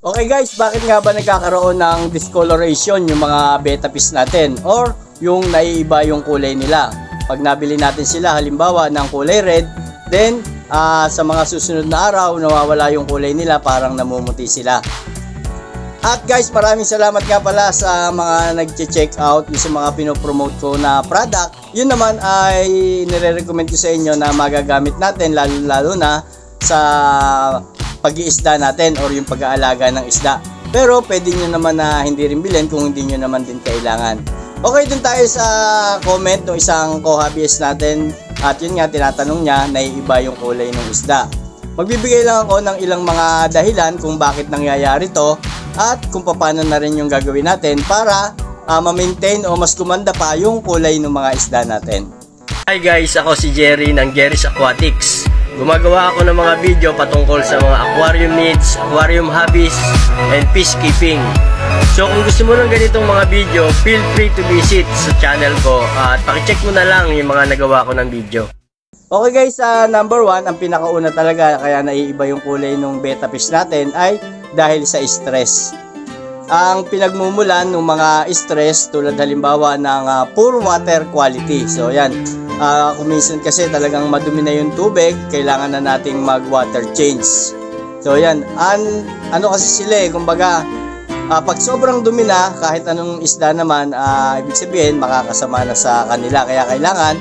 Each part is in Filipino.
Okay guys, bakit nga ba nagkakaroon ng discoloration yung mga betta fish natin or yung naiiba yung kulay nila? Pag nabili natin sila halimbawa ng kulay red, then sa mga susunod na araw nawawala yung kulay nila, parang namumuti sila. At guys, maraming salamat nga pala sa mga nagche-check out yung sa mga pinopromote ko na product. Yun naman ay nire-recommend ko sa inyo na magagamit natin lalo na sa pag-iisda natin or yung pag-aalaga ng isda. Pero pwede nyo naman na hindi rin bilhin kung hindi nyo naman din kailangan. Okay, dun tayo sa comment ng isang co-hobbyist natin. At yun nga, tinatanong niya, naiiba yung kulay ng isda. Magbibigay lang ako ng ilang mga dahilan kung bakit nangyayari to at kung paano na rin yung gagawin natin para ma-maintain o mas kumanda pa yung kulay ng mga isda natin. Hi guys, ako si Jerry ng Jerry's Aquatics. Gumagawa ako ng mga video patungkol sa mga aquarium needs, aquarium hobbies, and fish keeping. So kung gusto mo ng ganitong mga video, feel free to visit sa channel ko at pakicheck mo na lang yung mga nagawa ko ng video. Okay guys, number 1, ang pinakauna talaga kaya naiiba yung kulay ng betta fish natin ay dahil sa stress. Ang pinagmumulan ng mga stress tulad halimbawa ng poor water quality. So yan, kung minsan kasi talagang madumi na yung tubig, kailangan na nating mag water change. So yan, ano kasi sila kumbaga pag sobrang dumi na, kahit anong isda naman, ibig sabihin makakasama na sa kanila. Kaya kailangan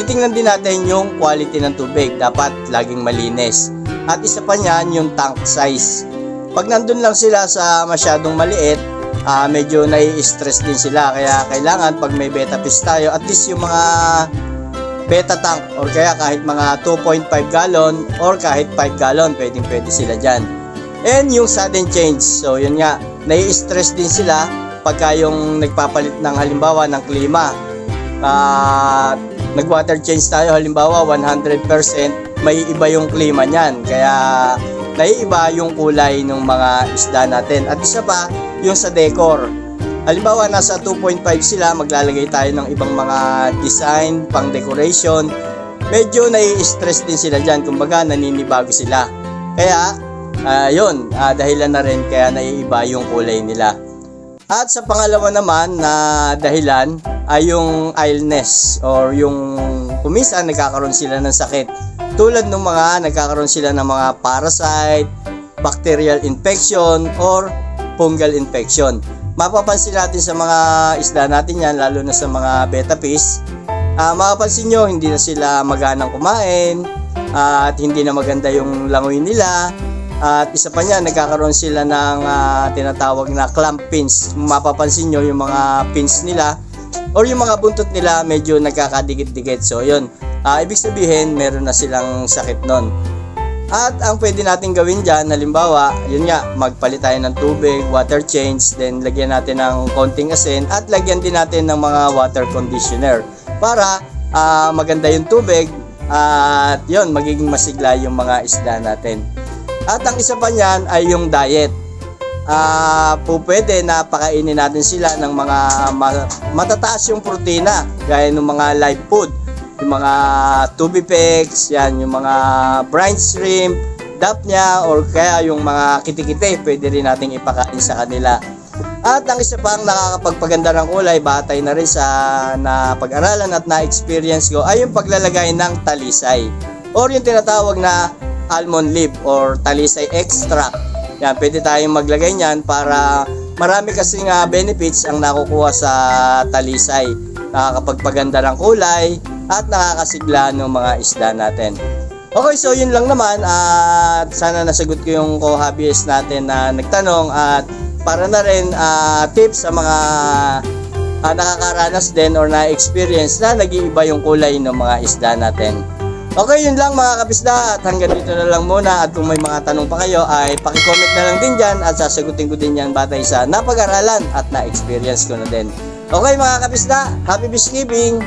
titingnan din natin yung quality ng tubig, dapat laging malinis. At isa pa niyan yung tank size. Pag nandun lang sila sa masyadong maliit, medyo nai-stress din sila. Kaya kailangan pag may betta fish tayo, at least yung mga betta tank or kaya kahit mga 2.5 gallon or kahit 5 gallon, pwede sila dyan. And yung sudden change, so yun nga, nai-stress din sila pagka yung nagpapalit ng halimbawa ng klima. Nag-water change tayo halimbawa 100%, may iba yung klima niyan. Kaya naiiba yung kulay ng mga isda natin. At isa pa, yung sa decor. Halimbawa, nasa 2.5 sila, maglalagay tayo ng ibang mga design, pang decoration. Medyo nai-stress din sila dyan, kumbaga naninibago sila. Kaya, yun, dahilan na rin kaya naiiba yung kulay nila. At sa pangalawa naman na dahilan ay yung illness or yung kuminsan nagkakaroon sila ng sakit. Tulad ng mga nagkakaroon sila ng mga parasite, bacterial infection, or fungal infection. Mapapansin natin sa mga isda natin yan, lalo na sa mga betta fish. Mapapansin nyo, hindi na sila maganang kumain at hindi na maganda yung langoy nila. At isa pa niya, nagkakaroon sila ng tinatawag na clamp pins. Mapapansin nyo yung mga pins nila or yung mga buntot nila medyo nagkakadikit-dikit. So yun, ibig sabihin meron na silang sakit nun. At ang pwede natin gawin dyan, halimbawa, yun nga, magpalit tayo ng tubig, water change, then lagyan natin ng konting asin at lagyan din natin ng mga water conditioner para maganda yung tubig at yun, magiging masigla yung mga isda natin. At ang isa pa niyan ay yung diet. Pwede na pakainin natin sila ng mga matataas yung protina gaya ng mga live food. Yung mga tubipeks, yan, yung mga brine shrimp, dapnya, or kaya yung mga kitikite, pwede rin nating ipakain sa kanila. At ang isa pang nakakapagpaganda ng kulay, batay na rin sa napag-aralan at na-experience ko, ay yung paglalagay ng talisay or yung tinatawag na almond leaf or talisay extract. Yan, pwede tayong maglagay niyan para marami kasing benefits ang nakukuha sa talisay. Nakakapagpaganda ng kulay at nakakasigla ng mga isda natin. Okay, so yun lang naman at sana nasagot ko yung co-hobbyist natin na nagtanong at para na rin tips sa mga nakakaranas din or na-experience na nag-iiba yung kulay ng mga isda natin. Okay, yun lang mga kapisda at hanggang dito na lang muna at kung may mga tanong pa kayo ay pakicomment na lang din dyan at sasagutin ko din yan batay sa napag-aralan at na-experience ko na din. Okay mga kapisda, happy fish keeping!